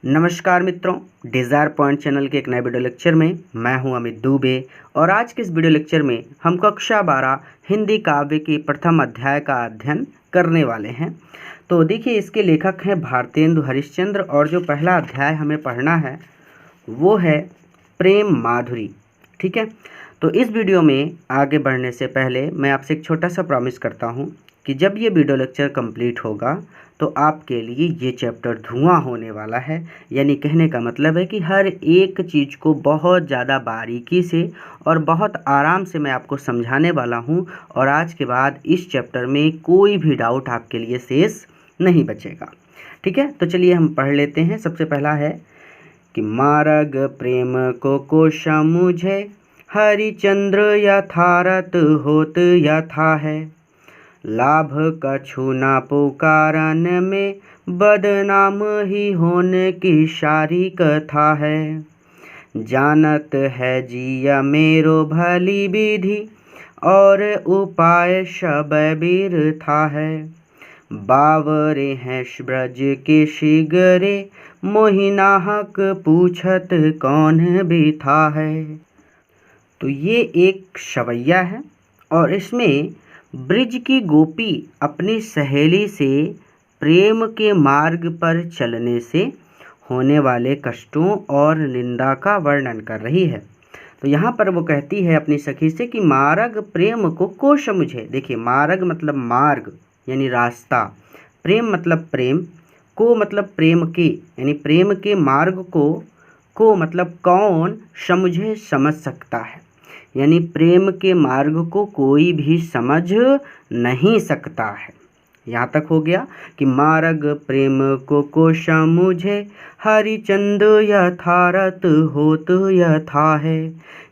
नमस्कार मित्रों, desire point channel के एक नए वीडियो लेक्चर में मैं हूं अमित दुबे। और आज के इस वीडियो लेक्चर में हम कक्षा 12 हिंदी काव्य के प्रथम अध्याय का अध्ययन करने वाले हैं। तो देखिए, इसके लेखक हैं भारतेंदु हरिश्चंद्र और जो पहला अध्याय हमें पढ़ना है वो है प्रेम माधुरी। ठीक है, तो इस वीडियो में आगे बढ़ने से पहले मैं आपसे एक छोटा सा प्रॉमिस करता हूँ कि जब ये वीडियो लेक्चर कंप्लीट होगा तो आपके लिए ये चैप्टर धुआं होने वाला है। यानी कहने का मतलब है कि हर एक चीज़ को बहुत ज़्यादा बारीकी से और बहुत आराम से मैं आपको समझाने वाला हूँ। और आज के बाद इस चैप्टर में कोई भी डाउट आपके लिए शेष नहीं बचेगा। ठीक है, तो चलिए हम पढ़ लेते हैं। सबसे पहला है कि मार्ग प्रेम को कोशा मुझे हरिचंद्र यथारथ होत यथा है। लाभ कछु ना पुकारन में बदनाम ही होने की सारी कथा है। जानत है जिया मेरो भली विधि और उपाय सब था है। बावरे हैं ब्रज के शिगरे मोहिनाहक पूछत कौन भी था है। तो ये एक शवैया है और इसमें ब्रिज की गोपी अपनी सहेली से प्रेम के मार्ग पर चलने से होने वाले कष्टों और निंदा का वर्णन कर रही है। तो यहाँ पर वो कहती है अपनी सखी से कि मार्ग प्रेम को कोश मुझे। देखिए, मार्ग मतलब मार्ग यानी रास्ता, प्रेम मतलब प्रेम, को मतलब प्रेम के यानी प्रेम के मार्ग को मतलब कौन समझे समझ सकता है, यानी प्रेम के मार्ग को कोई भी समझ नहीं सकता है। यहाँ तक हो गया कि मार्ग प्रेम को कोशा मुझे हरिचंद यथारथ होत यथा है।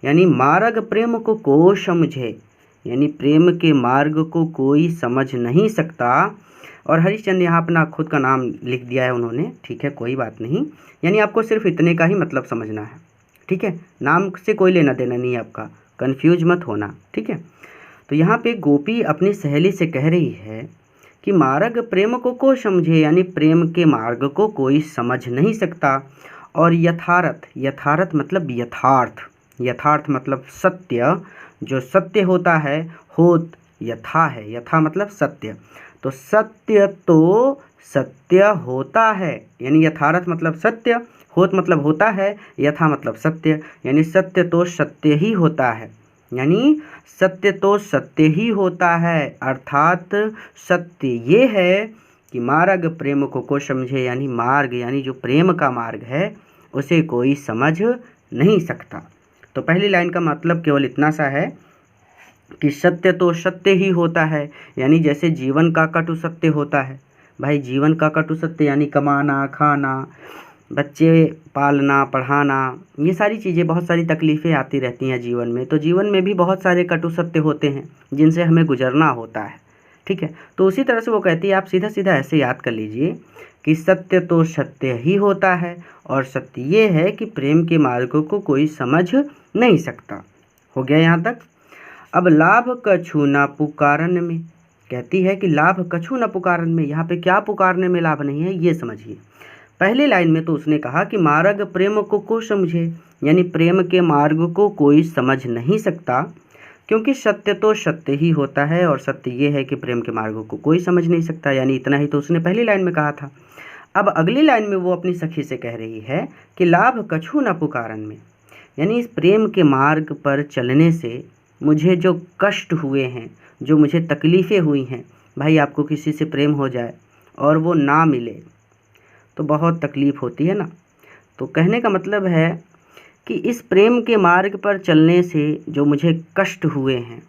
यानी मार्ग प्रेम को कोश मुझे, यानी प्रेम के मार्ग को कोई समझ नहीं सकता। और हरिश्चंद्र यहाँ अपना खुद का नाम लिख दिया है उन्होंने। ठीक है, कोई बात नहीं, यानी आपको सिर्फ इतने का ही मतलब समझना है। ठीक है, नाम से कोई लेना देना नहीं है आपका, कंफ्यूज मत होना। ठीक है, तो यहाँ पे गोपी अपनी सहेली से कह रही है कि मार्ग प्रेम को समझे, यानी प्रेम के मार्ग को कोई समझ नहीं सकता। और यथार्थ, यथार्थ मतलब यथार्थ, यथार्थ मतलब सत्य, जो सत्य होता है होत यथा है, यथा मतलब सत्य, तो सत्य तो सत्य होता है। यानी यथार्थ मतलब सत्य, होत मतलब होता है, यथा मतलब सत्य, यानी सत्य तो सत्य ही होता है। यानी सत्य तो सत्य ही होता है, अर्थात सत्य ये है कि मार्ग प्रेम को समझे, यानी मार्ग यानी जो प्रेम का मार्ग है उसे कोई समझ नहीं सकता। तो पहली लाइन का मतलब केवल इतना सा है कि सत्य तो सत्य ही होता है, यानी जैसे जीवन का कटु सत्य होता है। भाई, जीवन का कटु सत्य यानी कमाना, खाना, बच्चे पालना, पढ़ाना, ये सारी चीज़ें, बहुत सारी तकलीफ़ें आती रहती हैं जीवन में। तो जीवन में भी बहुत सारे कटु सत्य होते हैं जिनसे हमें गुजरना होता है। ठीक है, तो उसी तरह से वो कहती है, आप सीधा सीधा ऐसे याद कर लीजिए कि सत्य तो सत्य ही होता है और सत्य ये है कि प्रेम के मार्गों को कोई समझ नहीं सकता। हो गया यहाँ तक। अब लाभ कछु न पुकारन में, कहती है कि लाभ कछु न पुकारन में, यहाँ पे क्या पुकारने में लाभ नहीं है ये समझिए। पहली लाइन में तो उसने कहा कि मार्ग प्रेम को समझे, यानी प्रेम के मार्ग को कोई समझ नहीं सकता, क्योंकि सत्य तो सत्य ही होता है और सत्य ये है कि प्रेम के मार्ग को कोई समझ नहीं सकता। यानी इतना ही तो उसने पहली लाइन में कहा था। अब अगली लाइन में वो अपनी सखी से कह रही है कि लाभ कछु न पुकारन में, यानी इस प्रेम के मार्ग पर चलने से मुझे जो कष्ट हुए हैं, जो मुझे तकलीफ़ें हुई हैं, भाई आपको किसी से प्रेम हो जाए और वो ना मिले तो बहुत तकलीफ़ होती है ना। तो कहने का मतलब है कि इस प्रेम के मार्ग पर चलने से जो मुझे कष्ट हुए हैं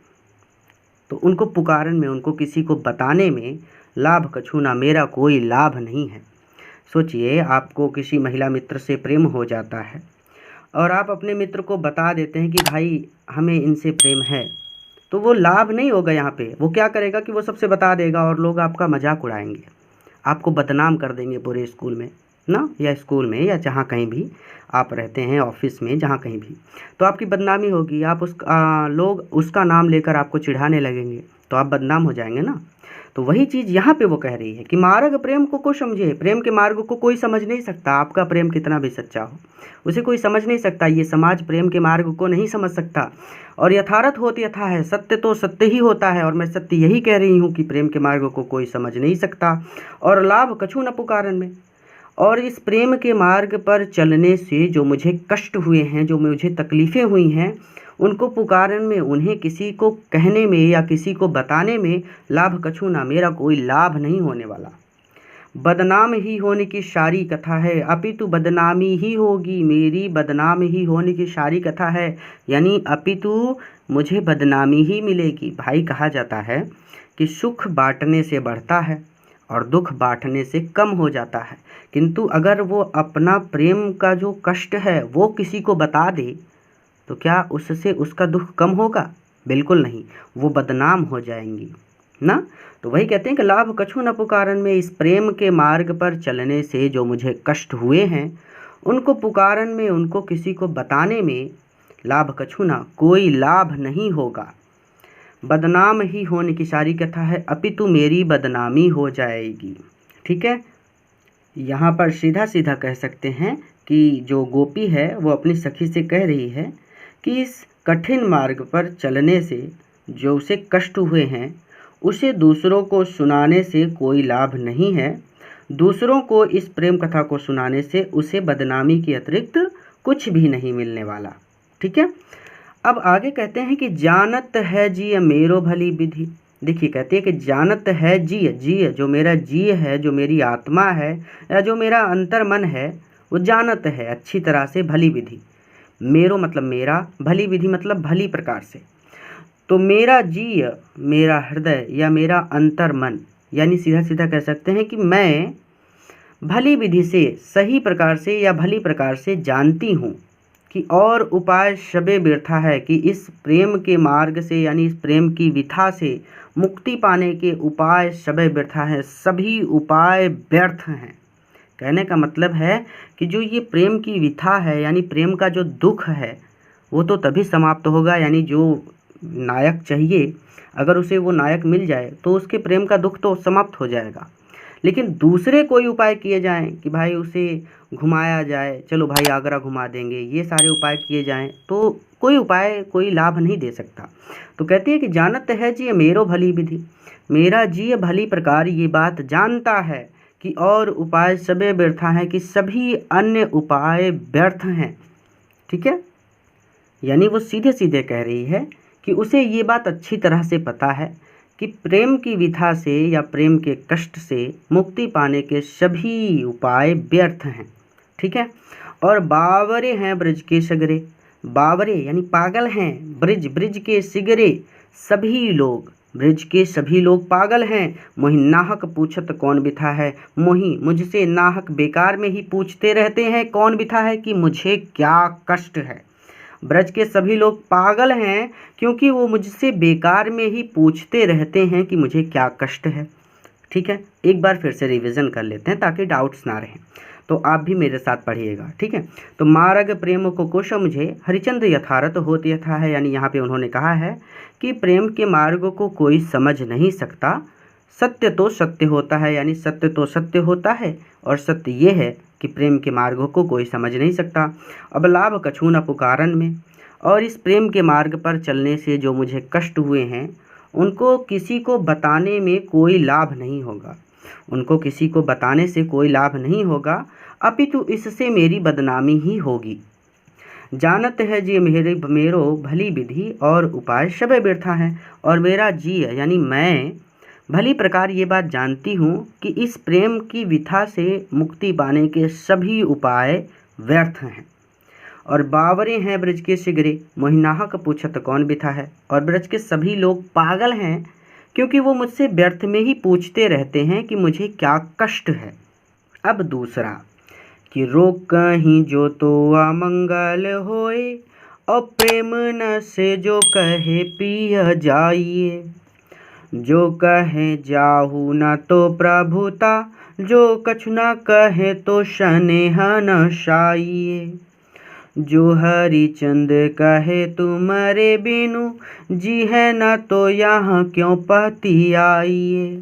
तो उनको पुकारन में, उनको किसी को बताने में लाभ कछु ना, मेरा कोई लाभ नहीं है। सोचिए, आपको किसी महिला मित्र से प्रेम हो जाता है और आप अपने मित्र को बता देते हैं कि भाई हमें इनसे प्रेम है, तो वो लाभ नहीं होगा। यहाँ पे वो क्या करेगा कि वो सबसे बता देगा और लोग आपका मजाक उड़ाएंगे, आपको बदनाम कर देंगे पूरे स्कूल में। ना, या स्कूल में या जहाँ कहीं भी आप रहते हैं, ऑफिस में, जहाँ कहीं भी, तो आपकी बदनामी होगी। आप लोग उसका नाम लेकर आपको चिढ़ाने लगेंगे तो आप बदनाम हो जाएंगे ना। तो वही चीज़ यहाँ पे वो कह रही है कि मार्ग प्रेम को समझे। प्रेम के मार्ग को कोई समझ नहीं सकता, आपका प्रेम कितना भी सच्चा हो उसे कोई समझ नहीं सकता। ये समाज प्रेम के मार्ग को नहीं समझ सकता। और यथार्थ होत यथा है, सत्य तो सत्य ही होता है। और मैं सत्य यही कह रही हूँ कि प्रेम के मार्ग को कोई समझ नहीं सकता और लाभ कछु न पुकारन में। और इस प्रेम के मार्ग पर चलने से जो मुझे कष्ट हुए हैं, जो मुझे तकलीफ़ें हुई हैं, उनको पुकारन में, उन्हें किसी को कहने में या किसी को बताने में लाभ कछु ना, मेरा कोई लाभ नहीं होने वाला। बदनाम ही होने की सारी कथा है, अपितु बदनामी ही होगी मेरी, बदनाम ही होने की सारी कथा है, यानी अपितु मुझे बदनामी ही मिलेगी। भाई कहा जाता है कि सुख बांटने से बढ़ता है और दुख बांटने से कम हो जाता है। किंतु अगर वो अपना प्रेम का जो कष्ट है वो किसी को बता दे तो क्या उससे उसका दुख कम होगा? बिल्कुल नहीं, वो बदनाम हो जाएंगी ना। तो वही कहते हैं कि लाभ कछु न पुकारन में, इस प्रेम के मार्ग पर चलने से जो मुझे कष्ट हुए हैं उनको पुकारन में, उनको किसी को बताने में लाभ कछु ना, कोई लाभ नहीं होगा। बदनाम ही होने की सारी कथा है, अपितु मेरी बदनामी हो जाएगी। ठीक है, यहाँ पर सीधा सीधा कह सकते हैं कि जो गोपी है वो अपनी सखी से कह रही है कि इस कठिन मार्ग पर चलने से जो उसे कष्ट हुए हैं उसे दूसरों को सुनाने से कोई लाभ नहीं है। दूसरों को इस प्रेम कथा को सुनाने से उसे बदनामी के अतिरिक्त कुछ भी नहीं मिलने वाला। ठीक है, अब आगे कहते हैं कि जानत है जिय मेरो भली विधि। देखिए, कहते हैं कि जानत है जिय, जिय जो मेरा जिय है, जो मेरी आत्मा है या जो मेरा अंतर मन है, वो जानत है अच्छी तरह से भली विधि। मेरो मतलब मेरा, भली विधि मतलब भली प्रकार से। तो मेरा जिय, मेरा हृदय या मेरा अंतर मन, यानी सीधा सीधा कह सकते हैं कि मैं भली विधि से, सही प्रकार से या भली प्रकार से जानती हूँ कि और उपाय सबे व्यर्था है, कि इस प्रेम के मार्ग से यानी इस प्रेम की विथा से मुक्ति पाने के उपाय सबे व्यर्था है, सभी उपाय व्यर्थ हैं। कहने का मतलब है कि जो ये प्रेम की विथा है यानी प्रेम का जो दुख है वो तो तभी समाप्त होगा, यानी जो नायक चाहिए अगर उसे वो नायक मिल जाए तो उसके प्रेम का दुख तो समाप्त हो जाएगा। लेकिन दूसरे कोई उपाय किए जाएं कि भाई उसे घुमाया जाए, चलो भाई आगरा घुमा देंगे, ये सारे उपाय किए जाएं तो कोई उपाय कोई लाभ नहीं दे सकता। तो कहती है कि जानत है जी मेरो भली विधि, मेरा जी भली प्रकार ये बात जानता है कि और उपाय सबे व्यर्था हैं, कि सभी अन्य उपाय व्यर्थ हैं। ठीक है, यानी वो सीधे सीधे कह रही है कि उसे ये बात अच्छी तरह से पता है कि प्रेम की विथा से या प्रेम के कष्ट से मुक्ति पाने के सभी उपाय व्यर्थ हैं। ठीक है, और बावरे हैं ब्रज के सगरे, बावरे यानी पागल हैं, ब्रज ब्रज के सिगरे, सभी लोग, ब्रज के सभी लोग पागल हैं। मोहि नाहक पूछत कौन बिथा है, मोहि मुझसे नाहक बेकार में ही पूछते रहते हैं कौन बिथा है, कि मुझे क्या कष्ट है। ब्रज के सभी लोग पागल हैं क्योंकि वो मुझसे बेकार में ही पूछते रहते हैं कि मुझे क्या कष्ट है। ठीक है, एक बार फिर से रिवीजन कर लेते हैं ताकि डाउट्स ना रहें, तो आप भी मेरे साथ पढ़िएगा। ठीक है, तो मार्ग प्रेम को कोश मुझे हरिचंद्र यथारथ होत यथा है, यानी यहाँ पे उन्होंने कहा है कि प्रेम के मार्ग को कोई समझ नहीं सकता, सत्य तो सत्य होता है, यानी सत्य तो सत्य होता है और सत्य ये है कि प्रेम के मार्ग को कोई समझ नहीं सकता। अब लाभ कछु न पुकारन में, और इस प्रेम के मार्ग पर चलने से जो मुझे कष्ट हुए हैं उनको किसी को बताने में कोई लाभ नहीं होगा, उनको किसी को बताने से कोई लाभ नहीं होगा, अपितु इससे मेरी बदनामी ही होगी। जानत है जी मेरो भली विधि और उपाय सबे व्यर्था हैं, और मेरा जी यानी मैं भली प्रकार ये बात जानती हूँ कि इस प्रेम की विथा से मुक्ति पाने के सभी उपाय व्यर्थ हैं। और बावरे हैं ब्रज के सिगरे, मोहि नाहक पूछत कौन बिथा है, और ब्रज के सभी लोग पागल हैं क्योंकि वो मुझसे व्यर्थ में ही पूछते रहते हैं कि मुझे क्या कष्ट है। अब दूसरा कि रोक कहीं जो तो अमंगल होए, और प्रेम न से जो कहे पिय जाइए, जो कहे जाहु न तो प्रभुता, जो कछु न कहे तो स्नेह न शाइए। जो हरिचंद कहे तुम्हारे बिनु, जी है न तो यहाँ क्यों पति आइए।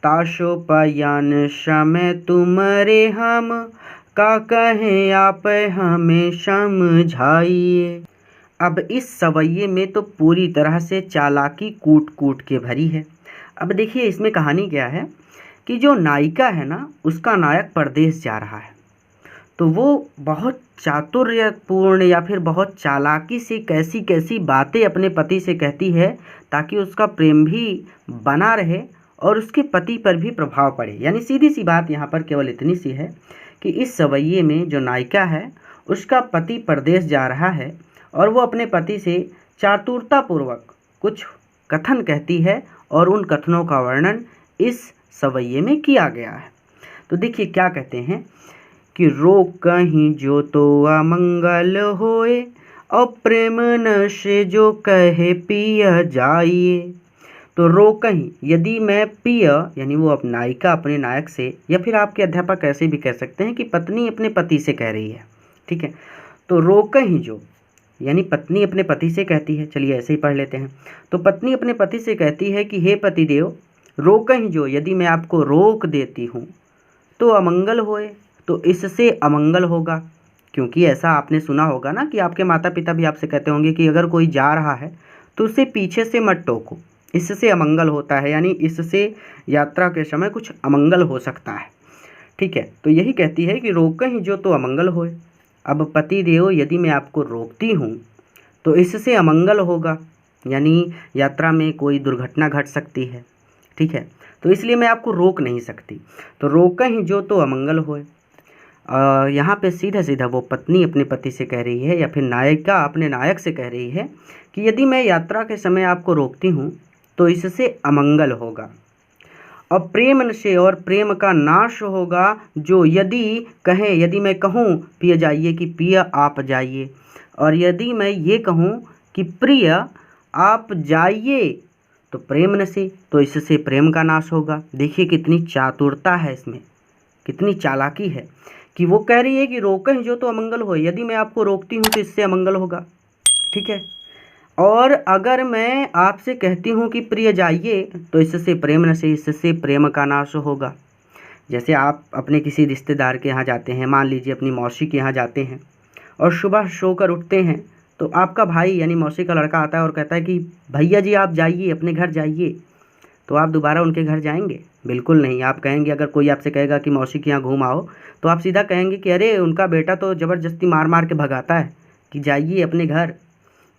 ताशो पयान समय तुम्हारे हम, का कहें आप हमें समझाइए। अब इस सवैये में तो पूरी तरह से चालाकी कूट कूट के भरी है। अब देखिए इसमें कहानी क्या है कि जो नायिका है ना, उसका नायक परदेश जा रहा है, तो वो बहुत चातुर्यपूर्ण या फिर बहुत चालाकी से कैसी कैसी बातें अपने पति से कहती है ताकि उसका प्रेम भी बना रहे और उसके पति पर भी प्रभाव पड़े। यानी सीधी सी बात यहाँ पर केवल इतनी सी है कि इस सवैये में जो नायिका है उसका पति परदेश जा रहा है और वो अपने पति से चातुरतापूर्वक कुछ कथन कहती है और उन कथनों का वर्णन इस सवैये में किया गया है। तो देखिए क्या कहते हैं कि रोक कहीं जो तो अमंगल होए, और प्रेम न से जो कहे पिय जाइए। तो रोक कहीं, यदि मैं पिय यानी वो नायिका अपने नायक से, या फिर आपके अध्यापक ऐसे भी कह सकते हैं कि पत्नी अपने पति से कह रही है, ठीक है। तो रोक कहीं जो यानी पत्नी अपने पति से कहती है, चलिए ऐसे ही पढ़ लेते हैं। तो पत्नी अपने पति से कहती है कि हे पतिदेव, रोक कहीं जो यदि मैं आपको रोक देती हूँ तो अमंगल होए, तो इससे अमंगल होगा। क्योंकि ऐसा आपने सुना होगा ना कि आपके माता पिता भी आपसे कहते होंगे कि अगर कोई जा रहा है तो उसे पीछे से मत टोको, इससे अमंगल होता है, यानी इससे यात्रा के समय कुछ अमंगल हो सकता है, ठीक है। तो यही कहती है कि रोक कहीं जो तो अमंगल होए। अब पति देव यदि मैं आपको रोकती हूँ तो इससे अमंगल होगा, यानी यात्रा में कोई दुर्घटना घट सकती है, ठीक है। तो इसलिए मैं आपको रोक नहीं सकती। तो रोक कहीं जो तो अमंगल होए, यहाँ पे सीधा सीधा वो पत्नी अपने पति से कह रही है या फिर नायिका अपने नायक से कह रही है कि यदि मैं यात्रा के समय आपको रोकती हूँ तो इससे अमंगल होगा। और प्रेम से, और प्रेम का नाश होगा। जो यदि कहें, यदि मैं कहूँ पिय जाइए कि पिय आप जाइए, और यदि मैं ये कहूँ कि प्रिय आप जाइए तो प्रेम न से, तो इससे प्रेम का नाश होगा। देखिए कितनी चातुरता है इसमें, कितनी चालाकी है कि वो कह रही है कि रोकें जो तो अमंगल हो, यदि मैं आपको रोकती हूँ तो इससे अमंगल होगा, ठीक है। और अगर मैं आपसे कहती हूँ कि प्रिय जाइए तो इससे प्रेम न से, इससे प्रेम का नाश होगा। जैसे आप अपने किसी रिश्तेदार के यहाँ जाते हैं, मान लीजिए अपनी मौसी के यहाँ जाते हैं, और सुबह सोकर उठते हैं तो आपका भाई यानी मौसी का लड़का आता है और कहता है कि भैया जी आप जाइए, अपने घर जाइए, तो आप दोबारा उनके घर जाएंगे? बिल्कुल नहीं। आप कहेंगे, अगर कोई आपसे कहेगा कि मौसी के यहाँ घूम आओ, तो आप सीधा कहेंगे कि अरे उनका बेटा तो ज़बरदस्ती मार मार के भगाता है कि जाइए अपने घर,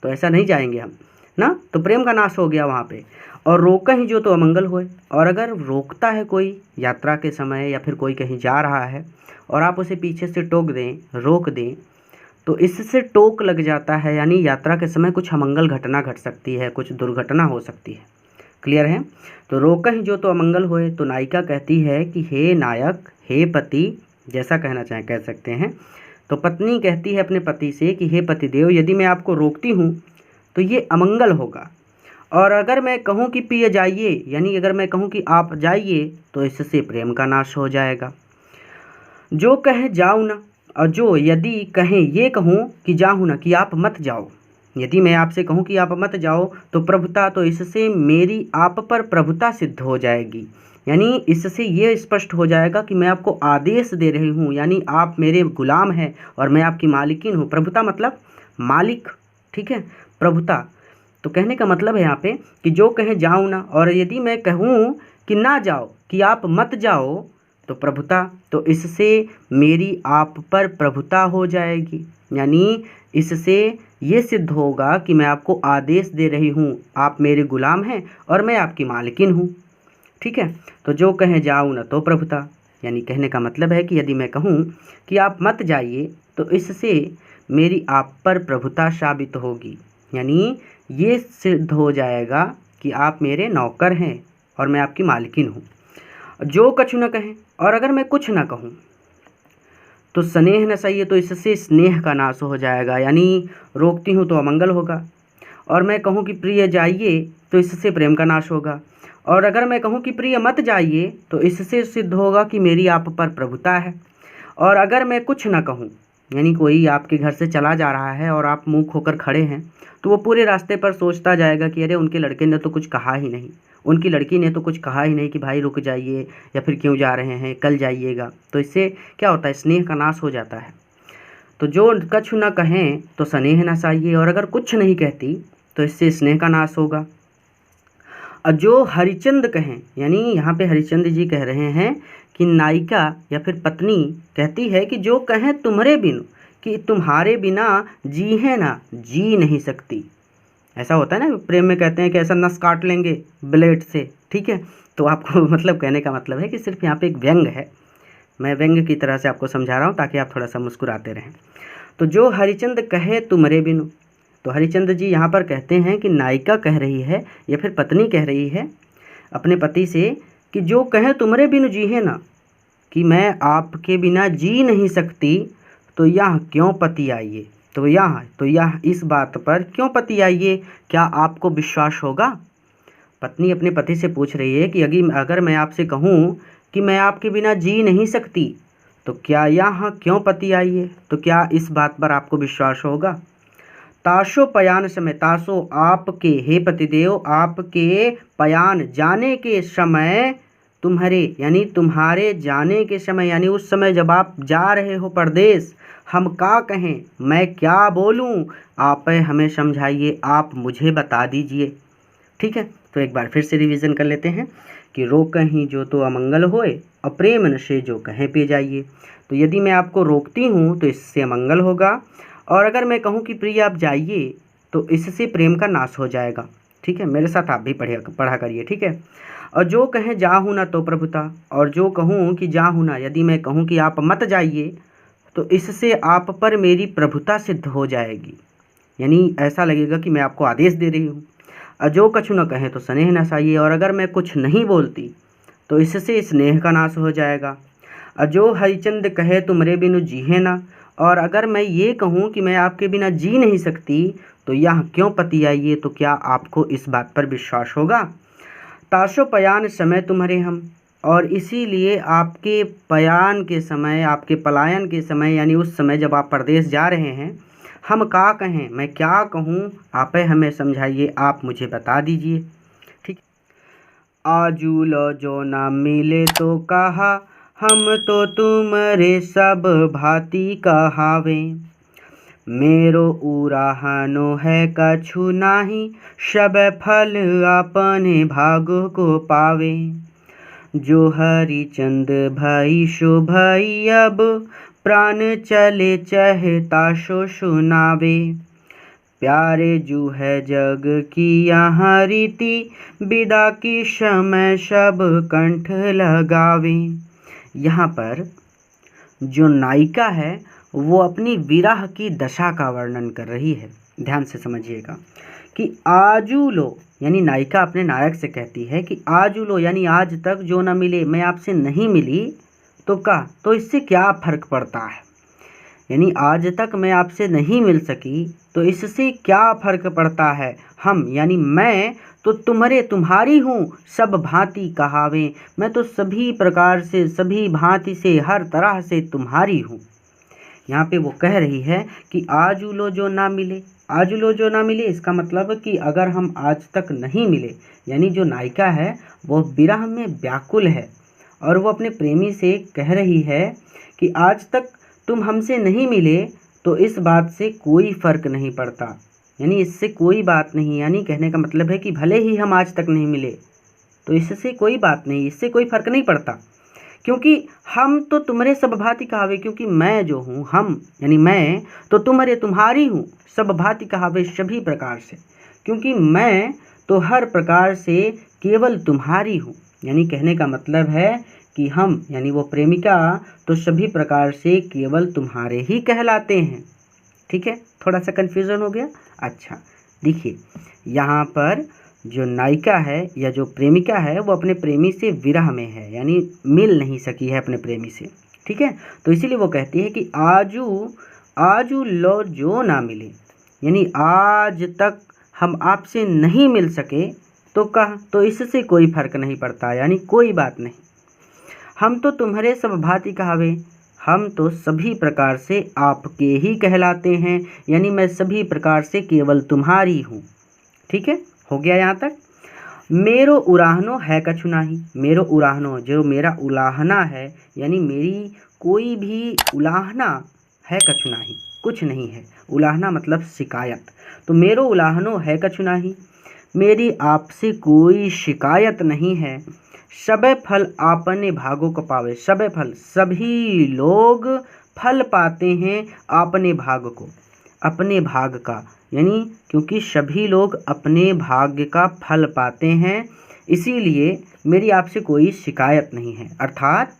तो ऐसा नहीं जाएंगे हम ना। तो प्रेम का नाश हो गया वहाँ पे। और रोका ही जो तो अमंगल होए। और अगर रोकता है कोई यात्रा के समय या फिर कोई कहीं जा रहा है और आप उसे पीछे से टोक दें, रोक दें, तो इससे टोक लग जाता है, यानी यात्रा के समय कुछ अमंगल घटना घट सकती है, कुछ दुर्घटना हो सकती है। क्लियर है? तो रोका ही जो तो अमंगल होए। तो नायिका कहती है कि हे नायक, हे पति, जैसा कहना चाहे कह सकते हैं। तो पत्नी कहती है अपने पति से कि हे पतिदेव, यदि मैं आपको रोकती हूँ तो ये अमंगल होगा। और अगर मैं कहूँ कि पिए जाइए, यानी अगर मैं कहूँ कि आप जाइए, तो इससे प्रेम का नाश हो जाएगा। जो कहे जाओ ना, और जो यदि कहें ये कहूँ कि जाऊँ ना, कि आप मत जाओ, यदि मैं आपसे कहूँ कि आप मत जाओ तो प्रभुता, तो इससे मेरी आप पर प्रभुता सिद्ध हो जाएगी। यानी इससे ये स्पष्ट हो जाएगा कि मैं आपको आदेश दे रही हूँ, यानी आप मेरे गुलाम हैं और मैं आपकी मालिकिन हूँ। प्रभुता मतलब मालिक, ठीक है। प्रभुता तो कहने का मतलब है यहाँ पे कि जो कहे जाओ ना, और यदि मैं कहूँ कि ना जाओ, कि आप मत जाओ, तो प्रभुता, तो इससे मेरी आप पर प्रभुता हो जाएगी। यानी इससे ये सिद्ध होगा कि मैं आपको आदेश दे रही हूँ, आप मेरे गुलाम हैं और मैं आपकी मालिकिन हूँ, ठीक है। तो जो कहे जाओ ना तो प्रभुता, यानी कहने का मतलब है कि यदि मैं कहूँ कि आप मत जाइए, तो इससे मेरी आप पर प्रभुता साबित होगी। यानी ये सिद्ध हो जाएगा कि आप मेरे नौकर हैं और मैं आपकी मालिकिन हूँ। जो कछु न कहें, और अगर मैं कुछ ना कहूँ तो स्नेह न सही है, तो इससे स्नेह का नाश हो जाएगा। यानी रोकती हूँ तो अमंगल होगा। और मैं कहूँ कि प्रिय जाइए, तो इससे प्रेम का नाश होगा। और अगर मैं कहूँ कि प्रिय मत जाइए तो इससे सिद्ध होगा कि मेरी आप पर प्रभुता है। और अगर मैं कुछ ना कहूँ, यानी कोई आपके घर से चला जा रहा है और आप मुँह खोकर खड़े हैं, तो वो पूरे रास्ते पर सोचता जाएगा कि अरे उनके लड़के ने तो कुछ कहा ही नहीं, उनकी लड़की ने तो कुछ कहा ही नहीं कि भाई रुक जाइए या फिर क्यों जा रहे हैं, कल जाइएगा। तो इससे क्या होता है, स्नेह का नाश हो जाता है। तो जो कछु न कहें तो स्नेह न साइए, और अगर कुछ नहीं कहती तो इससे स्नेह का नाश होगा। और जो हरिचंद कहें, यानी यहाँ पे हरिचंद जी कह रहे हैं कि नायिका या फिर पत्नी कहती है कि जो कहें तुम्हारे बिनु, कि तुम्हारे बिना जी है ना, जी नहीं सकती। ऐसा होता है ना प्रेम में, कहते हैं कि ऐसा नस काट लेंगे ब्लेड से, ठीक है। तो आपको मतलब कहने का मतलब है कि सिर्फ यहाँ पे एक व्यंग है, मैं व्यंग की तरह से आपको समझा रहा हूँ ताकि आप थोड़ा सा मुस्कुराते रहें। तो जो हरिचंद कहे तुम्हारे बिनु, तो हरिचंद जी यहाँ पर कहते हैं कि नायिका कह रही है या फिर पत्नी कह रही है अपने पति से कि जो कहे तुम्हारे बिनु जी है ना, कि मैं आपके बिना जी नहीं सकती, तो यह क्यों पति आइए, तो यह इस बात पर क्यों पति आइए, क्या आपको विश्वास होगा। पत्नी अपने पति से पूछ रही है कि अगर मैं आपसे कहूँ कि मैं आपके बिना जी नहीं सकती, तो क्या यहाँ क्यों पति आइए, तो क्या इस बात पर आपको विश्वास होगा। ताशो पयान समय, ताशो आपके, हे पतिदेव आपके, पयान जाने के समय, तुम्हारे यानी तुम्हारे जाने के समय, यानी उस समय जब आप जा रहे हो परदेश, हम क्या कहें, मैं क्या बोलूं, आप हमें समझाइए, आप मुझे बता दीजिए। ठीक है, तो एक बार फिर से रिवीजन कर लेते हैं कि रोक कहीं जो तो अमंगल होए, अप्रेम नशे जो कहें पे जाइए। तो यदि मैं आपको रोकती हूँ तो इससे अमंगल होगा, और अगर मैं कहूँ कि प्रिय आप जाइए तो इससे प्रेम का नाश हो जाएगा। ठीक है, मेरे साथ आप भी पढ़ा करिए। ठीक है, और जो कहें जाहू ना तो प्रभुता, और जो कहूँ कि जाहू ना, यदि मैं कहूँ कि आप मत जाइए तो इससे आप पर मेरी प्रभुता सिद्ध हो जाएगी, यानी ऐसा लगेगा कि मैं आपको आदेश दे रही हूँ। अजो कछु न कहें तो स्नेह न साइए, और अगर मैं कुछ नहीं बोलती तो इससे स्नेह का नाश हो जाएगा। अजो हरिचंद कहे तुमरे बिनु जीहे ना, और अगर मैं ये कहूँ कि मैं आपके बिना जी नहीं सकती, तो यह क्यों पति आइए, तो क्या आपको इस बात पर विश्वास होगा। ताशो पयान समय तुम्हारे हम, और इसीलिए आपके पयान के समय, आपके पलायन के समय, यानी उस समय जब आप परदेश जा रहे हैं, हम क्या कहें, मैं क्या कहूँ, आप हमें समझाइए, आप मुझे बता दीजिए। ठीक, आजू लो जो ना मिले तो कहा, हम तो तुम्हारे सब भांति कहावे, मेरो उराहनो है कछु नाही, सब फल अपने भागो को पावे। जो हरिचंद भाई शो भाई अब, प्राण चले चहे ताशो सुनावे, प्यारे जू है जग की यहाँ रीति, विदा की समय सब कंठ लगावे। यहाँ पर जो नायिका है वो अपनी विरह की दशा का वर्णन कर रही है। ध्यान से समझिएगा कि आजू लो, यानी नायिका अपने नायक से कहती है कि आजू लो, यानी आज तक जो ना मिले, मैं आपसे नहीं मिली तो का, तो इससे क्या फ़र्क पड़ता है, यानी आज तक मैं आपसे नहीं मिल सकी तो इससे क्या फ़र्क पड़ता है। हम यानी मैं तो तुम्हारी हूँ, सब भांति कहावे, मैं तो सभी प्रकार से, सभी भांति से, हर तरह से तुम्हारी हूँ। यहाँ पे वो कह रही है कि आजू लो जो ना मिले, आजू लो जो ना मिले, इसका मतलब कि अगर हम आज तक नहीं मिले, यानी जो नायिका है वो विरह में व्याकुल है, और वो अपने प्रेमी से कह रही है कि आज तक तुम हमसे नहीं मिले तो इस बात से कोई फ़र्क नहीं पड़ता, यानी इससे कोई बात नहीं, यानी कहने का मतलब है कि भले ही हम आज तक नहीं मिले तो इससे कोई बात नहीं, इससे कोई फ़र्क नहीं पड़ता, क्योंकि हम तो तुम्हारे सब भांति कहावे, क्योंकि मैं जो हूँ, हम यानी मैं तो तुम्हारी हूँ, सब भांति कहावे, सभी प्रकार से, क्योंकि मैं तो हर प्रकार से केवल तुम्हारी हूँ, यानी कहने का मतलब है कि हम यानी वो प्रेमिका तो सभी प्रकार से केवल तुम्हारे ही कहलाते हैं। ठीक है, थोड़ा सा कन्फ्यूज़न हो गया। अच्छा देखिए, यहाँ पर जो नायिका है या जो प्रेमिका है वो अपने प्रेमी से विरह में है, यानी मिल नहीं सकी है अपने प्रेमी से। ठीक है, तो इसीलिए वो कहती है कि आजू लो जो ना मिले, यानी आज तक हम आपसे नहीं मिल सके तो कहा, तो इससे कोई फर्क नहीं पड़ता, यानी कोई बात नहीं। हम तो तुम्हारे सब भांति कहावे, हम तो सभी प्रकार से आपके ही कहलाते हैं, यानी मैं सभी प्रकार से केवल तुम्हारी हूँ। ठीक है, हो गया यहाँ तक। मेरो उलाहनो है कछु नाही, मेरो उलाहनो जो मेरा उलाहना है, यानी मेरी कोई भी उलाहना है कछु नाही, कुछ नहीं है। उलाहना मतलब शिकायत। तो मेरो उलाहनो है कछु नाही, मेरी आपसे कोई शिकायत नहीं है। सबे फल आपने भागों को पावे, सबे फल सभी लोग फल पाते हैं आपने भाग को, अपने भाग का, यानी क्योंकि सभी लोग अपने भाग्य का फल पाते हैं, इसीलिए मेरी आपसे कोई शिकायत नहीं है। अर्थात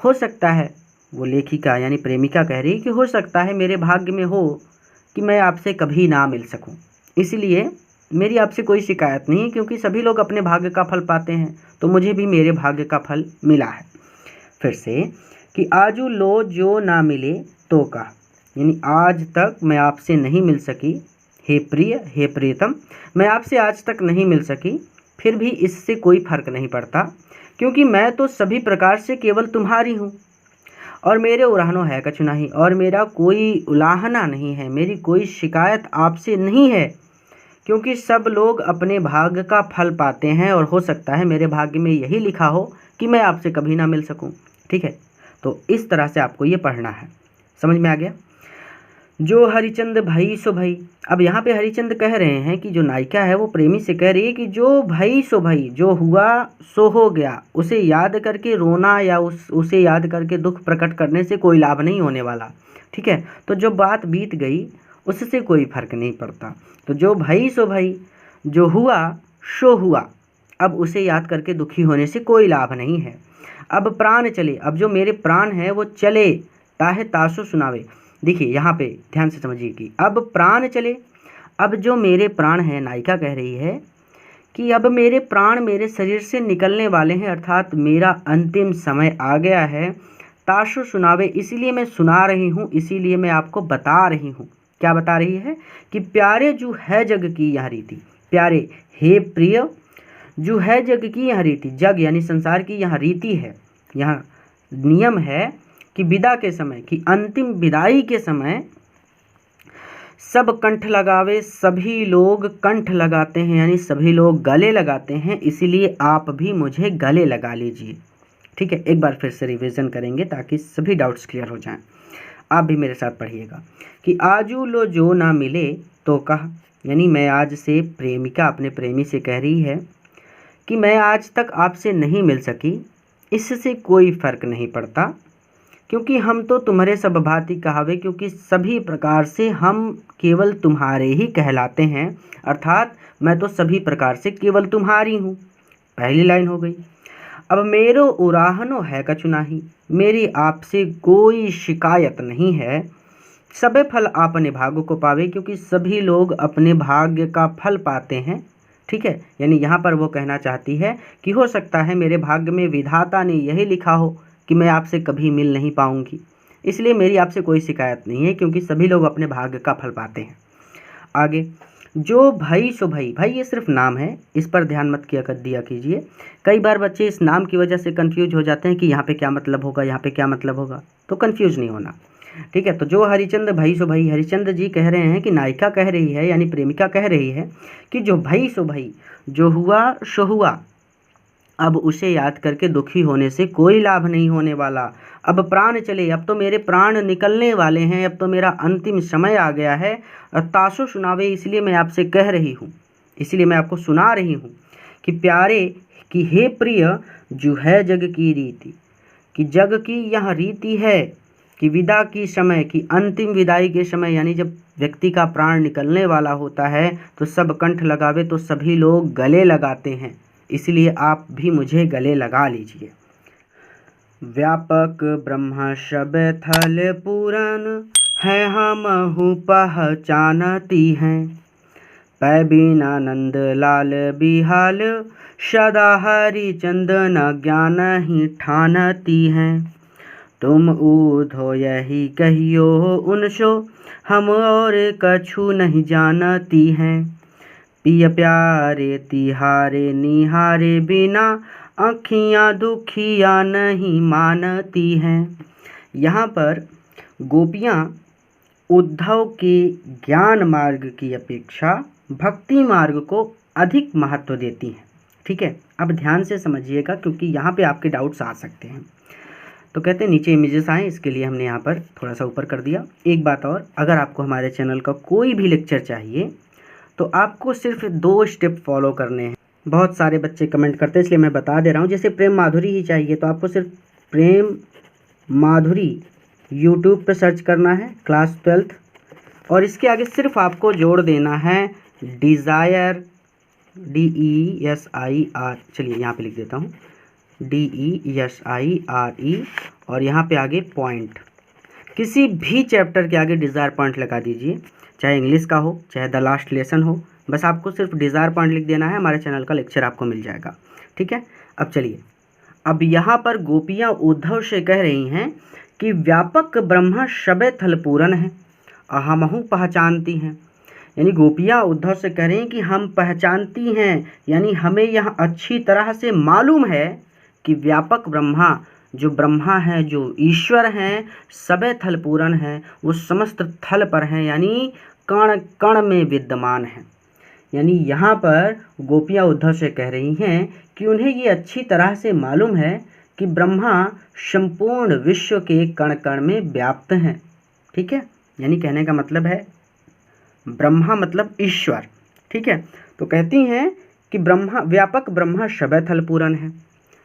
हो सकता है, वो लेखिका यानी प्रेमिका कह रही कि हो सकता है मेरे भाग्य में हो कि मैं आपसे कभी ना मिल सकूं, इसलिए मेरी आपसे कोई शिकायत नहीं, क्योंकि सभी लोग अपने भाग्य का फल पाते हैं, तो मुझे भी मेरे भाग्य का फल मिला है। फिर से कि आजू लो जो ना मिले तो का, यानी आज तक मैं आपसे नहीं मिल सकी, हे प्रिय हे प्रियतम, मैं आपसे आज तक नहीं मिल सकी, फिर भी इससे कोई फर्क नहीं पड़ता, क्योंकि मैं तो सभी प्रकार से केवल तुम्हारी हूँ। और मेरे उलाहनो है कछु नहीं, और मेरा कोई उलाहना नहीं है, मेरी कोई शिकायत आपसे नहीं है, क्योंकि सब लोग अपने भाग्य का फल पाते हैं, और हो सकता है मेरे भाग्य में यही लिखा हो कि मैं आपसे कभी ना मिल सकूं। ठीक है, तो इस तरह से आपको ये पढ़ना है। समझ में आ गया। जो हरिचंद भई सो भई, अब यहाँ पे हरिचंद कह रहे हैं कि जो नायिका है वो प्रेमी से कह रही है कि जो भई सो भई, जो हुआ सो हो गया, उसे याद करके रोना या उसे याद करके दुख प्रकट करने से कोई लाभ नहीं होने वाला। ठीक है, तो जो बात बीत गई उससे कोई फर्क नहीं पड़ता। तो जो भई सो भई, जो हुआ सो हुआ, अब उसे याद करके दुखी होने से कोई लाभ नहीं है। अब प्राण चले, अब जो मेरे प्राण हैं वो चले, ताहे तासो सुनावे। देखिए यहाँ पे ध्यान से समझिए कि अब प्राण चले, अब जो मेरे प्राण हैं, नायिका कह रही है कि अब मेरे प्राण मेरे शरीर से निकलने वाले हैं, अर्थात मेरा अंतिम समय आ गया है। तासो सुनावे, इसीलिए मैं सुना रही हूँ, इसीलिए मैं आपको बता रही हूँ। क्या बता रही है कि प्यारे जो है जग की यह रीति, प्यारे हे प्रिय जो है जग की यह रीति, जग यानी संसार की यह रीति है, यह नियम है कि विदा के समय, कि अंतिम विदाई के समय सब कंठ लगावे, सभी लोग कंठ लगाते हैं, यानी सभी लोग गले लगाते हैं, इसीलिए आप भी मुझे गले लगा लीजिए। ठीक है, एक बार फिर से रिवीजन करेंगे ताकि सभी डाउट्स क्लियर हो जाएं। आप भी मेरे साथ पढ़िएगा कि आजू लो जो ना मिले तो कहा, यानी मैं आज से, प्रेमिका अपने प्रेमी से कह रही है कि मैं आज तक आपसे नहीं मिल सकी, इससे कोई फर्क नहीं पड़ता, क्योंकि हम तो तुम्हारे सब भांति कहावे, क्योंकि सभी प्रकार से हम केवल तुम्हारे ही कहलाते हैं, अर्थात मैं तो सभी प्रकार से केवल तुम्हारी हूँ। पहली लाइन हो गई। अब मेरो उलाहनो है कछु नाही, मेरी आपसे कोई शिकायत नहीं है। सबे फल आपने भाग्य को पावे, क्योंकि सभी लोग अपने भाग्य का फल पाते हैं। ठीक है, यानी यहाँ पर वो कहना चाहती है कि हो सकता है मेरे भाग्य में विधाता ने यही लिखा हो कि मैं आपसे कभी मिल नहीं पाऊंगी, इसलिए मेरी आपसे कोई शिकायत नहीं है, क्योंकि सभी लोग अपने भाग्य का फल पाते हैं। आगे, जो भई सो भई, भाई ये सिर्फ नाम है, इस पर ध्यान मत दिया कीजिए। कई बार बच्चे इस नाम की वजह से कंफ्यूज हो जाते हैं कि यहाँ पे क्या मतलब होगा, यहाँ पे क्या मतलब होगा, तो कंफ्यूज नहीं होना। ठीक है, तो जो हरिचंद भई सो भई, हरिचंद जी कह रहे हैं कि नायिका कह रही है, यानी प्रेमिका कह रही है कि जो भई सो भई, जो हुआ सो हुआ, अब उसे याद करके दुखी होने से कोई लाभ नहीं होने वाला। अब प्राण चले, अब तो मेरे प्राण निकलने वाले हैं, अब तो मेरा अंतिम समय आ गया है। तासो सुनावे, इसलिए मैं आपसे कह रही हूँ, इसलिए मैं आपको सुना रही हूँ कि प्यारे, कि हे प्रिय जो है जग की रीति, कि जग की यह रीति है कि विदा की समय, की अंतिम विदाई के समय, यानी जब व्यक्ति का प्राण निकलने वाला होता है तो सब कंठ लगावे, तो सभी लोग गले लगाते हैं, इसलिए आप भी मुझे गले लगा लीजिए। व्यापक ब्रह्म सब थल पूरन है, हमहु पहचानती हैं। पै बिना नंद लाल बिहाल, सदा हरि चंदन ज्ञान ही ठानती हैं। तुम ऊधो यही कहियो उनसो, हम और कछु नहीं जानती हैं। पिय प्यारे तिहारे निहारे बिना आँखियाँ दुखिया नहीं मानती हैं। यहाँ पर गोपियाँ उद्धव के ज्ञान मार्ग की अपेक्षा भक्ति मार्ग को अधिक महत्व देती हैं। ठीक है, अब ध्यान से समझिएगा क्योंकि यहाँ पे आपके डाउट्स आ सकते हैं। तो कहते हैं नीचे इमेजेस आए, इसके लिए हमने यहाँ पर थोड़ा सा ऊपर कर दिया। एक बात और, अगर आपको हमारे चैनल का कोई भी लेक्चर चाहिए तो आपको सिर्फ 2 स्टेप फॉलो करने हैं। बहुत सारे बच्चे कमेंट करते हैं इसलिए मैं बता दे रहा हूँ। जैसे प्रेम माधुरी ही चाहिए तो आपको सिर्फ प्रेम माधुरी यूट्यूब पे सर्च करना है, क्लास 12th, और इसके आगे सिर्फ आपको जोड़ देना है डिज़ायर, DESIR, चलिए यहाँ पे लिख देता हूँ DESIRE, और यहाँ पे आगे पॉइंट, किसी भी चैप्टर के आगे डिज़ायर पॉइंट लगा दीजिए, चाहे इंग्लिश का हो चाहे द लास्ट लेसन हो, बस आपको सिर्फ डिज़ायर पॉइंट लिख देना है, हमारे चैनल का लेक्चर आपको मिल जाएगा। ठीक है, अब चलिए, अब यहाँ पर गोपियाँ उद्धव से कह रही हैं कि व्यापक ब्रह्म शबे थल पूरन है, अहमहु पहचानती हैं। यानी गोपियाँ उद्धव से कह रही हैं कि हम पहचानती हैं, यानी हमें यह अच्छी तरह से मालूम है कि व्यापक ब्रह्मा, जो ब्रह्मा है, जो ईश्वर हैं, सबे थल पूरन है, वो समस्त थल पर हैं, यानी कण कण में विद्यमान है। यानी यहाँ पर गोपियाँ उद्धव से कह रही हैं कि उन्हें ये अच्छी तरह से मालूम है कि ब्रह्मा संपूर्ण विश्व के कण कण में व्याप्त हैं। ठीक है, यानी कहने का मतलब है ब्रह्मा मतलब ईश्वर। ठीक है, तो कहती हैं कि ब्रह्मा, व्यापक ब्रह्मा शबे थल पूरन है,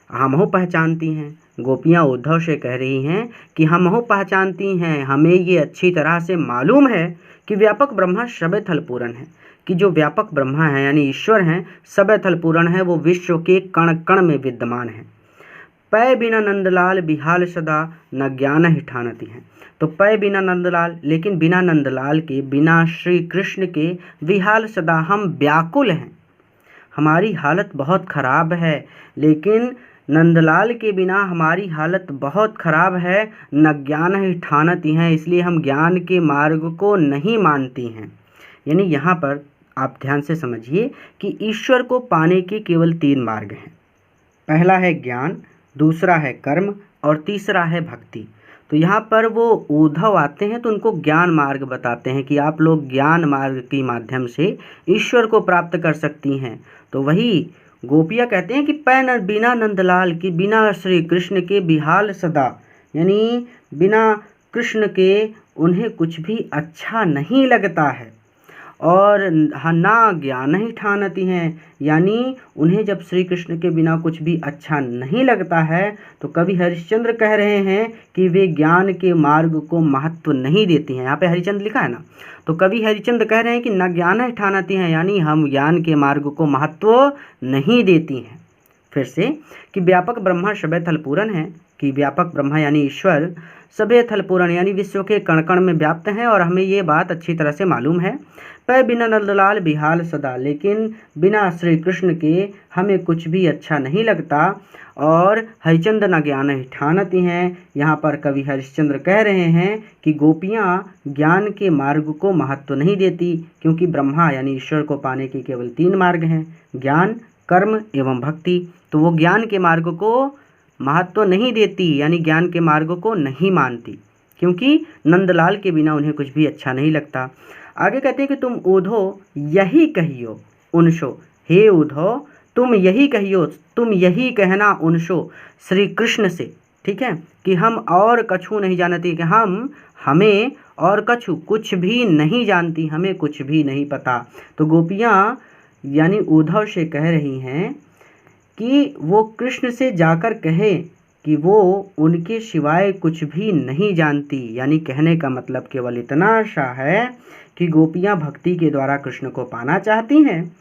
हमहु पहचानती हैं। गोपियाँ उद्धव से कह रही हैं कि हमहु पहचानती हैं, हमें ये अच्छी तरह से मालूम है कि व्यापक ब्रह्मा शबे थल पूरन है, कि जो व्यापक ब्रह्मा है यानी ईश्वर हैं, सबे थल पूरन है, वो विश्व के कण कण में विद्यमान है। पै बिना नंदलाल बिहाल सदा न ज्ञान ही ठानती हैं। तो पै बिना नंदलाल, लेकिन बिना नंदलाल के, बिना श्री कृष्ण के विहाल सदा, हम व्याकुल हैं, हमारी हालत बहुत ख़राब है, लेकिन नंदलाल के बिना हमारी हालत बहुत ख़राब है। न ज्ञान ही ठानती हैं, इसलिए हम ज्ञान के मार्ग को नहीं मानती हैं। यानी यहाँ पर आप ध्यान से समझिए कि ईश्वर को पाने के केवल 3 मार्ग हैं। पहला है ज्ञान, दूसरा है कर्म और तीसरा है भक्ति। तो यहाँ पर वो उद्धव आते हैं तो उनको ज्ञान मार्ग बताते हैं कि आप लोग ज्ञान मार्ग के माध्यम से ईश्वर को प्राप्त कर सकती हैं। तो वही गोपियाँ कहते हैं कि बिना नंदलाल की, बिना श्री कृष्ण के बिहाल सदा, यानी बिना कृष्ण के उन्हें कुछ भी अच्छा नहीं लगता है, और ना ज्ञान ही ठानती हैं, यानी उन्हें जब श्री कृष्ण के बिना कुछ भी अच्छा नहीं लगता है तो कवि हरिश्चंद्र कह रहे हैं कि वे ज्ञान के मार्ग को महत्व नहीं देती हैं। यहाँ पे हरिश्चंद्र लिखा है ना, तो कवि हरिश्चंद्र कह रहे हैं कि न ज्ञान ही ठानती हैं, यानी हम ज्ञान के मार्ग को महत्व नहीं देती हैं। फिर से कि व्यापक ब्रह्मा शबे थल पूरन है, कि व्यापक ब्रह्मा यानी ईश्वर सबे थल पूरन यानी विश्व के कण कण में व्याप्त हैं, और हमें ये बात अच्छी तरह से मालूम है। पै बिना नंदलाल बिहाल सदा, लेकिन बिना श्री कृष्ण के हमें कुछ भी अच्छा नहीं लगता, और हरिचंद्र न ज्ञान ही ठानती हैं। यहाँ पर कवि हरिश्चंद्र कह रहे हैं कि गोपियाँ ज्ञान के मार्ग को महत्व नहीं देती, क्योंकि ब्रह्मा यानी ईश्वर को पाने के केवल 3 मार्ग हैं, ज्ञान, कर्म एवं भक्ति। तो वो ज्ञान के मार्ग को महत्व नहीं देती, यानी ज्ञान के मार्ग को नहीं मानती, क्योंकि नंदलाल के बिना उन्हें कुछ भी अच्छा नहीं लगता। आगे कहते हैं कि तुम उद्धव यही कहियो उनसो, हे उद्धव तुम यही कहियो, तुम यही कहना उनसो श्री कृष्ण से। ठीक है, कि हम और कछु नहीं जानती, कि हमें और कछु कुछ भी नहीं जानती, हमें कुछ भी नहीं पता। तो गोपियाँ यानी उद्धव से कह रही हैं कि वो कृष्ण से जाकर कहे कि वो उनके सिवाय कुछ भी नहीं जानती। यानी कहने का मतलब केवल इतना सा है कि गोपियाँ भक्ति के द्वारा कृष्ण को पाना चाहती हैं,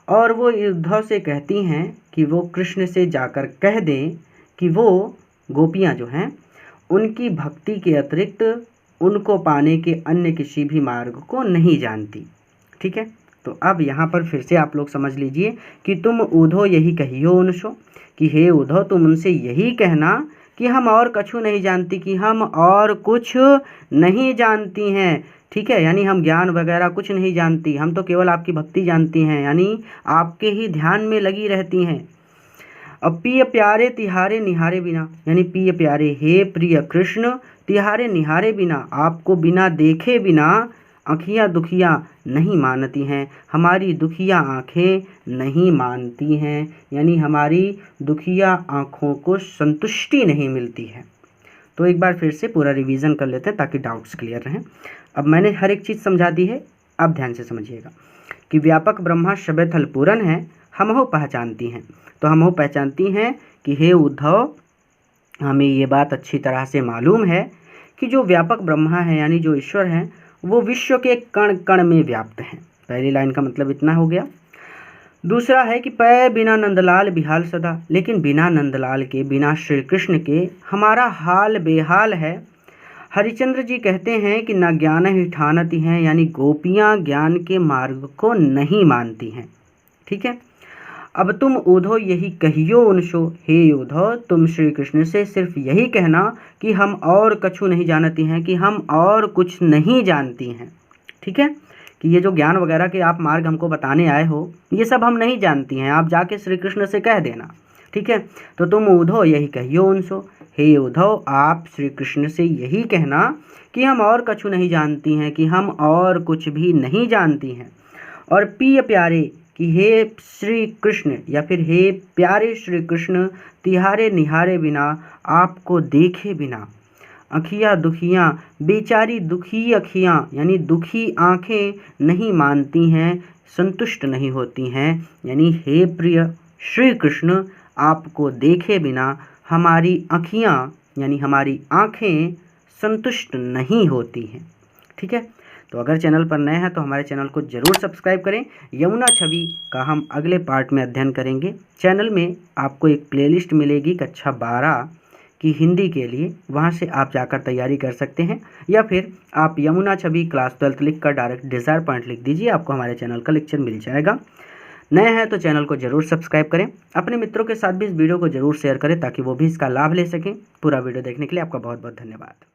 और वो उद्धव से कहती हैं कि वो कृष्ण से जाकर कह दें कि वो गोपियाँ जो हैं उनकी भक्ति के अतिरिक्त उनको पाने के अन्य किसी भी मार्ग को नहीं जानती। ठीक है, तो अब यहाँ पर फिर से आप लोग समझ लीजिए कि तुम उद्धव यही कहियो उनसो, कि हे उद्धव तुम उनसे यही कहना कि हम और कछु नहीं जानती, कि हम और कुछ नहीं जानती हैं। ठीक है, यानी हम ज्ञान वगैरह कुछ नहीं जानती, हम तो केवल आपकी भक्ति जानती हैं, यानी आपके ही ध्यान में लगी रहती हैं। अब प्रिय प्यारे तिहारे निहारे बिना, यानी प्रिय प्यारे हे प्रिय कृष्ण, तिहारे निहारे बिना, आपको बिना देखे बिना आँखियाँ दुखियाँ नहीं मानती हैं, हमारी दुखिया आँखें नहीं मानती हैं, यानी हमारी दुखिया आँखों को संतुष्टि नहीं मिलती है। तो एक बार फिर से पूरा रिवीजन कर लेते हैं ताकि डाउट्स क्लियर रहें। अब मैंने हर एक चीज़ समझा दी है, अब ध्यान से समझिएगा कि व्यापक ब्रह्मा शब्द थल पूरन है, हमहु पहचानती हैं। तो हमहु पहचानती हैं कि हे उद्धव, हमें ये बात अच्छी तरह से मालूम है कि जो व्यापक ब्रह्मा है यानी जो ईश्वर हैं वो विश्व के कण कण में व्याप्त हैं। पहली लाइन का मतलब इतना हो गया। दूसरा है कि पै बिना नंदलाल बिहाल सदा, लेकिन बिना नंदलाल के, बिना श्री कृष्ण के हमारा हाल बेहाल है। हरिचंद्र जी कहते हैं कि न ज्ञान ही ठानती हैं, यानी गोपियाँ ज्ञान के मार्ग को नहीं मानती हैं। ठीक है, अब तुम उद्धव यही कहियो उनसो, हे उद्धव तुम श्री कृष्ण से सिर्फ यही कहना कि हम और कछु नहीं जानती हैं, कि हम और कुछ नहीं जानती हैं। ठीक है, कि ये जो ज्ञान वगैरह के आप मार्ग हमको बताने आए हो ये सब हम नहीं जानती हैं, आप जाके श्री कृष्ण से कह देना। ठीक है, तो तुम उद्धव यही कहियो उनसो, हे उद्धव आप श्री कृष्ण से यही कहना कि हम और कछु नहीं जानती हैं, कि हम और कुछ भी नहीं जानती हैं। और प्रिय प्यारे कि हे श्री कृष्ण या फिर हे प्यारे श्री कृष्ण, तिहारे निहारे बिना, आपको देखे बिना अखियाँ दुखियाँ, बेचारी दुखी अखियाँ यानी दुखी आँखें नहीं मानती हैं, संतुष्ट नहीं होती हैं। यानी हे प्रिय श्री कृष्ण, आपको देखे बिना हमारी अखियाँ यानी हमारी आँखें संतुष्ट नहीं होती हैं। ठीक है, तो अगर चैनल पर नए हैं तो हमारे चैनल को ज़रूर सब्सक्राइब करें। यमुना छवि का हम अगले पार्ट में अध्ययन करेंगे। चैनल में आपको एक प्लेलिस्ट मिलेगी कक्षा 12 की हिंदी के लिए, वहां से आप जाकर तैयारी कर सकते हैं, या फिर आप यमुना छवि क्लास 12 लिख कर डायरेक्ट डिज़ायर पॉइंट लिख दीजिए, आपको हमारे चैनल का लेक्चर मिल जाएगा। नए हैं तो चैनल को ज़रूर सब्सक्राइब करें, अपने मित्रों के साथ भी इस वीडियो को ज़रूर शेयर करें ताकि वो भी इसका लाभ ले सकें। पूरा वीडियो देखने के लिए आपका बहुत बहुत धन्यवाद।